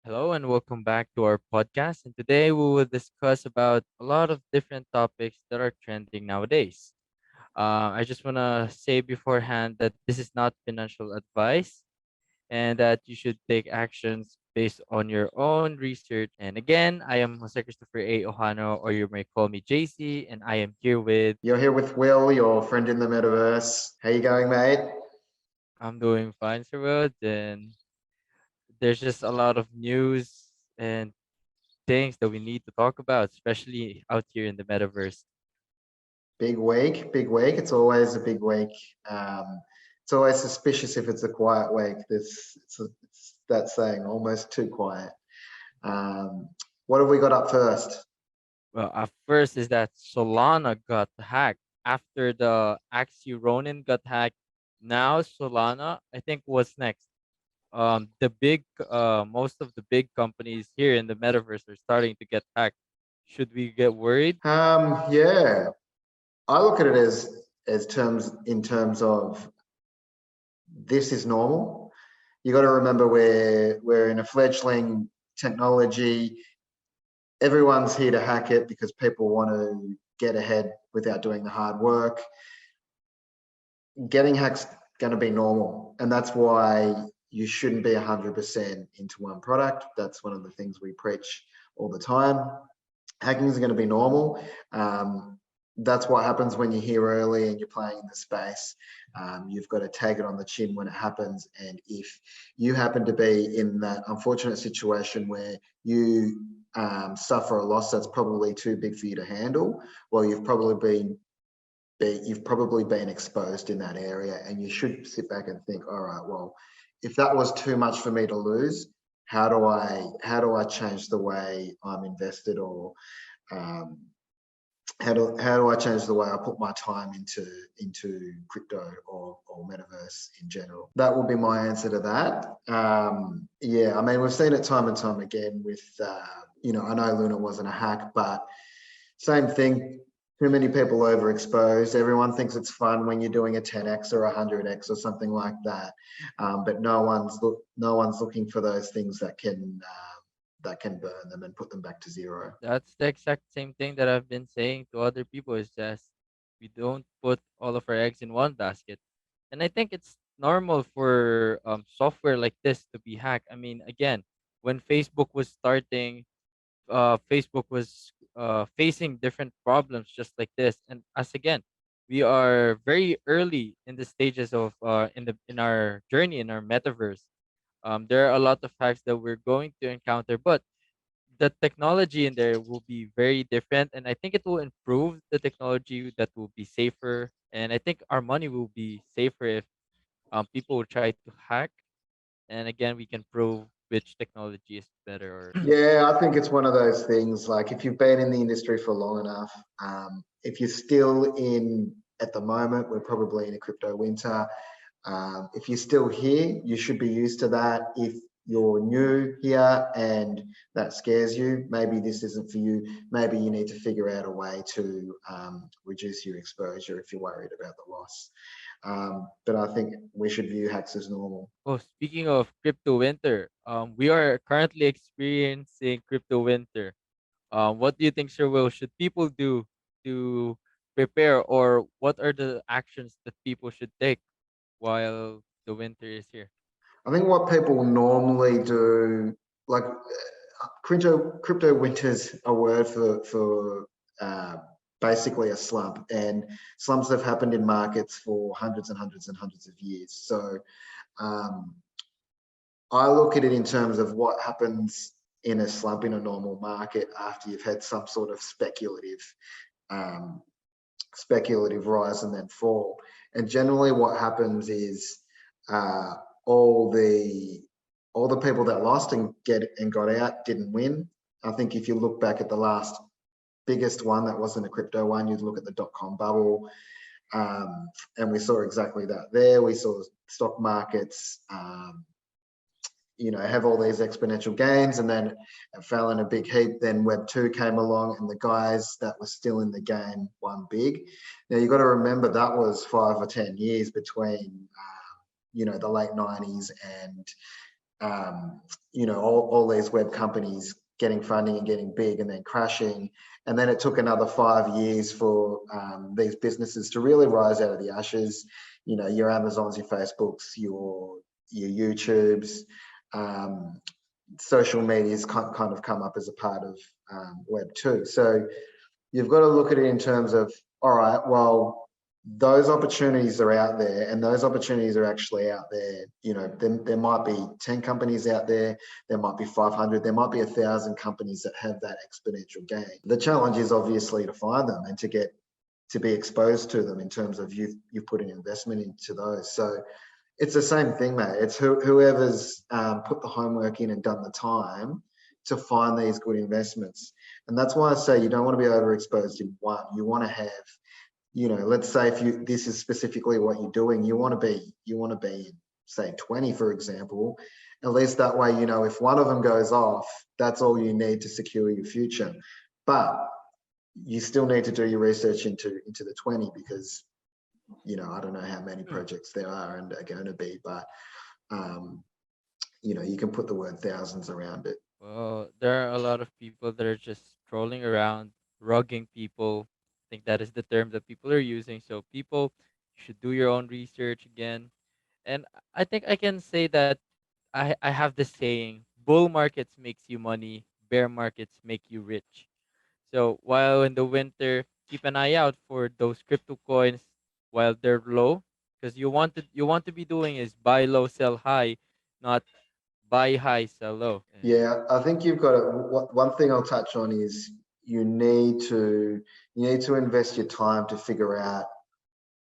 Hello and welcome back to our podcast. And today we will discuss about a lot of different topics that are trending nowadays. I just want to say beforehand that this is not financial advice and that you should take actions based on your own research. And again, I am Jose Christopher A. Ohano, or you may call me JC, and I am here with. You're here with Will, your friend in the metaverse. How you going, mate? I'm doing fine, Sir Will. And there's just a lot of news and things that we need to talk about, especially out here in the metaverse. Big week, big week. It's always a big week. Um, it's always suspicious if it's a quiet week. It's that saying, almost too quiet. Um, what have we got up first? Well, at first is that Solana got hacked after the Axie Ronin got hacked. Now Solana, I think, what's next? Most of the big companies here in the metaverse are starting to get hacked. Should we get worried? Yeah, I look at it as terms in terms of this is normal. You got to remember we're in a fledgling technology. Everyone's here to hack it because people want to get ahead without doing the hard work. Getting hack's going to be normal, and that's why you shouldn't be 100% into one product. That's one of the things we preach all the time. Hacking is going to be normal. That's what happens when you're here early and you're playing in the space. You've got to take it on the chin when it happens. And if you happen to be in that unfortunate situation where you suffer a loss that's probably too big for you to handle, well, you've probably been exposed in that area, and you should sit back and think, all right, well, if that was too much for me to lose, how do I change the way I'm invested, or um, how do I change the way I put my time into crypto or metaverse in general? That will be my answer to that. Yeah, I mean, we've seen it time and time again with I know Luna wasn't a hack, but same thing. Too many people overexposed. Everyone thinks it's fun when you're doing a 10x or a 100x or something like that, but no one's looking for those things that can burn them and put them back to zero. That's the exact same thing that I've been saying to other people. Is just we don't put all of our eggs in one basket, and I think it's normal for software like this to be hacked. I mean, again, when Facebook was starting, Facebook was facing different problems just like this. And as again, we are very early in the stages of in our journey in our metaverse. There are a lot of hacks that we're going to encounter, but the technology in there will be very different, and I think it will improve the technology that will be safer. And I think our money will be safer if people will try to hack. And again, we can prove which technology is better or Yeah, I think it's one of those things. Like, if you've been in the industry for long enough, if you're still in at the moment, we're probably in a crypto winter. If you're still here, you should be used to that. If you're new here and that scares you, maybe this isn't for you. Maybe you need to figure out a way to reduce your exposure if you're worried about the loss. But I think we should view hacks as normal. Oh, speaking of crypto winter, we are currently experiencing crypto winter. What do you think, Sir Will, should people do to prepare, or what are the actions that people should take while the winter is here? I think what people normally do, like crypto winter's a word for basically a slump, and slumps have happened in markets for hundreds and hundreds and hundreds of years. So um, I look at it in terms of what happens in a slump in a normal market after you've had some sort of um, speculative rise and then fall. And generally, what happens is uh, all the all the people that lost and got out didn't win. I think if you look back at the last biggest one that wasn't a crypto one, you'd look at the dot-com bubble, and we saw exactly that there. We saw stock markets have all these exponential gains, and then it fell in a big heap. Then Web 2 came along, and the guys that were still in the game won big. Now, you've got to remember that was 5 or 10 years between the late 90s and um, all these web companies getting funding and getting big and then crashing. And then it took another 5 years for these businesses to really rise out of the ashes. Your Amazons, your Facebooks, your YouTubes, um, social media's kind of come up as a part of Web 2. So you've got to look at it in terms of, all right, well, those opportunities are out there, and those opportunities are actually out there. There might be 10 companies out there might be 500, there might be 1,000 companies that have that exponential gain. The challenge is obviously to find them and to be exposed to them in terms of you've put an investment into those. So it's the same thing, mate. It's whoever's put the homework in and done the time to find these good investments. And that's why I say you don't want to be overexposed in one. You want to have, let's say if this is specifically what you're doing, you want to be in, say 20, for example. At least that way, if one of them goes off, that's all you need to secure your future. But you still need to do your research into the 20, because I don't know how many Hmm. projects there are and are going to be, but um, you can put the word thousands around it. Well, there are a lot of people that are just strolling around, rugging people. I think that is the term that people are using. So people, you should do your own research again. And I think I can say that I have this saying: bull markets makes you money, bear markets make you rich. So while in the winter, keep an eye out for those crypto coins while they're low, because you want to be doing is buy low, sell high, not buy high, sell low. Yeah, I think you've got to. One thing I'll touch on is you need to invest your time to figure out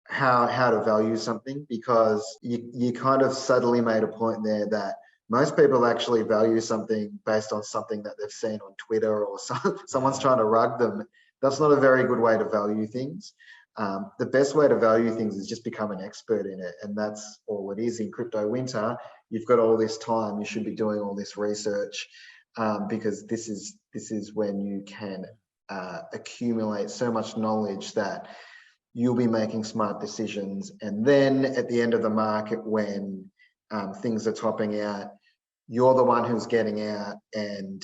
how to value something, because you kind of subtly made a point there that most people actually value something based on something that they've seen on Twitter, or someone's Yeah. trying to rug them. That's not a very good way to value things. The best way to value things is just become an expert in it, and that's all it is. In crypto winter, you've got all this time. You should be doing all this research, because this is when you can accumulate so much knowledge that you'll be making smart decisions. And then at the end of the market, when things are topping out, you're the one who's getting out, and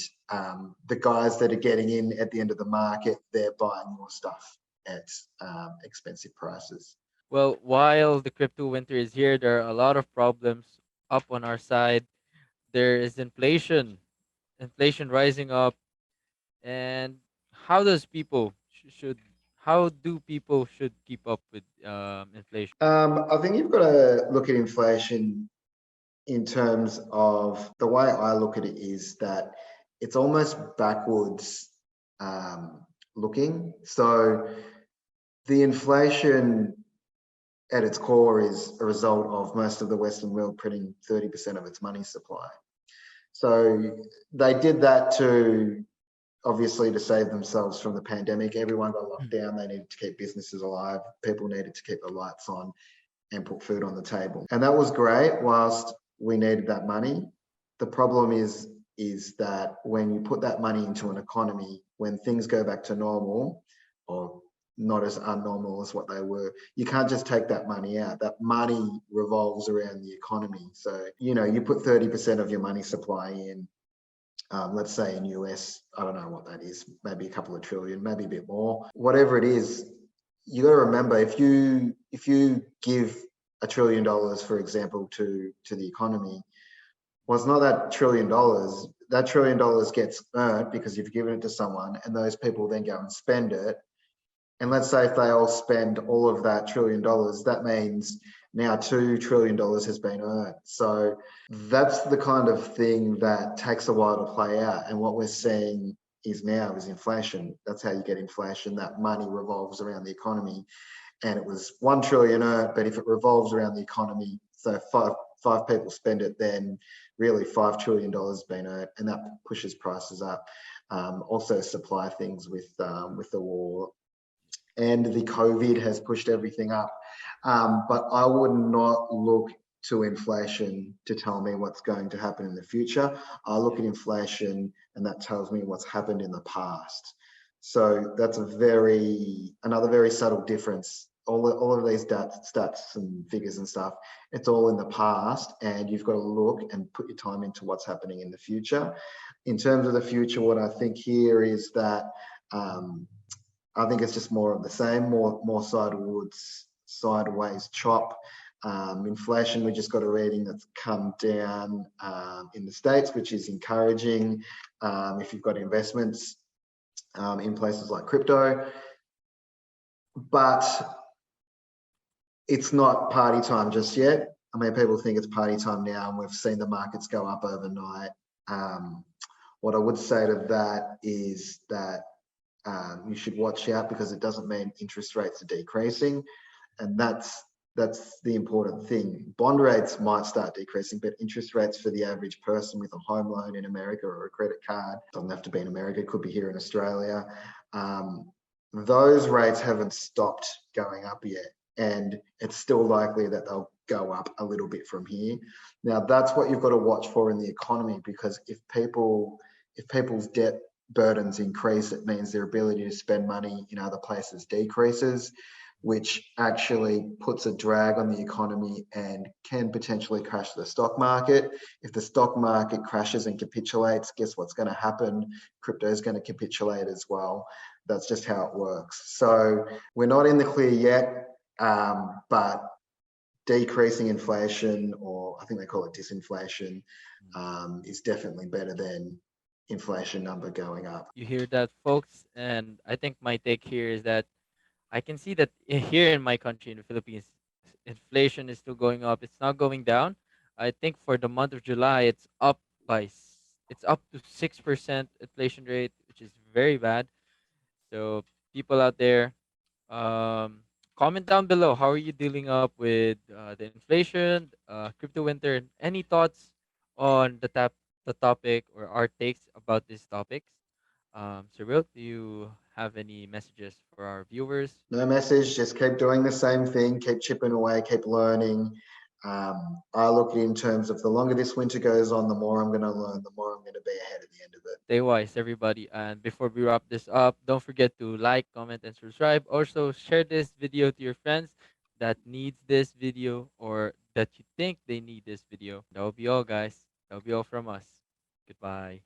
the guys that are getting in at the end of the market, they're buying your stuff at expensive prices. Well, while the crypto winter is here, there are a lot of problems up on our side. There is inflation rising up, and how does people should how do people should keep up with inflation? I think you've got to look at inflation in terms of, the way I look at it is that it's almost backwards looking. So the inflation at its core is a result of most of the Western world printing 30% of its money supply. So they did that to, obviously, to save themselves from the pandemic. Everyone got locked down. They needed to keep businesses alive. People needed to keep the lights on and put food on the table. And that was great whilst we needed that money. The problem is that when you put that money into an economy, when things go back to normal, or not as unnormal as what they were, you can't just take that money out. That money revolves around the economy. So, you put 30% of your money supply in, let's say in US, I don't know what that is, maybe a couple of trillion, maybe a bit more, whatever it is. You got to remember, if you give $1 trillion, for example, to the economy, well, it's not that $1 trillion. That $1 trillion gets earned because you've given it to someone, and those people then go and spend it. And let's say if they all spend all of that $1 trillion, that means now $2 trillion has been earned. So that's the kind of thing that takes a while to play out. And what we're seeing is inflation. That's how you get inflation. That money revolves around the economy, and it was 1 trillion earned. But if it revolves around the economy, so five people spend it, then really $5 trillion been earned, and that pushes prices up. Also, supply things with the war, and the COVID has pushed everything up. But I would not look to inflation to tell me what's going to happen in the future. I look at inflation, and that tells me what's happened in the past. So that's another very subtle difference all of these stats and figures and stuff, it's all in the past, and you've got to look and put your time into what's happening in the future. In terms of the future, what I think here is that um, I think it's just more of the same, more sideways chop. Inflation, we just got a reading that's come down in the States, which is encouraging if you've got investments in places like crypto. But it's not party time just yet. I mean, people think it's party time now, and we've seen the markets go up overnight. Um, what I would say to that is that you should watch out, because it doesn't mean interest rates are decreasing, and that's the important thing. Bond rates might start decreasing, but interest rates for the average person with a home loan in America or a credit card, doesn't have to be in America, it could be here in Australia. Those rates haven't stopped going up yet, and it's still likely that they'll go up a little bit from here. Now, that's what you've got to watch for in the economy, because if people's debt burdens increase, it means their ability to spend money in other places decreases, which actually puts a drag on the economy and can potentially crash the stock market. If the stock market crashes and capitulates, guess what's going to happen? Crypto is going to capitulate as well. That's just how it works. So we're not in the clear yet, but decreasing inflation, or I think they call it disinflation, is definitely better than inflation number going up. You hear that, folks? And I think my take here is that I can see that here in my country, in the Philippines, inflation is still going up. It's not going down. I think for the month of July, it's up to 6% inflation rate, which is very bad. So people out there, um, comment down below. How are you dealing up with the inflation, crypto winter, and any thoughts on the topic or our takes about these topics? Cyril, do you have any messages for our viewers? No message, just keep doing the same thing, keep chipping away, keep learning. I look in terms of the longer this winter goes on, the more I'm going to learn, the more I'm going to be ahead at the end of it. Stay wise, everybody. And before we wrap this up, don't forget to like, comment, and subscribe. Also, share this video to your friends that needs this video or that you think they need this video. That will be all, guys. That will be all from us. Goodbye.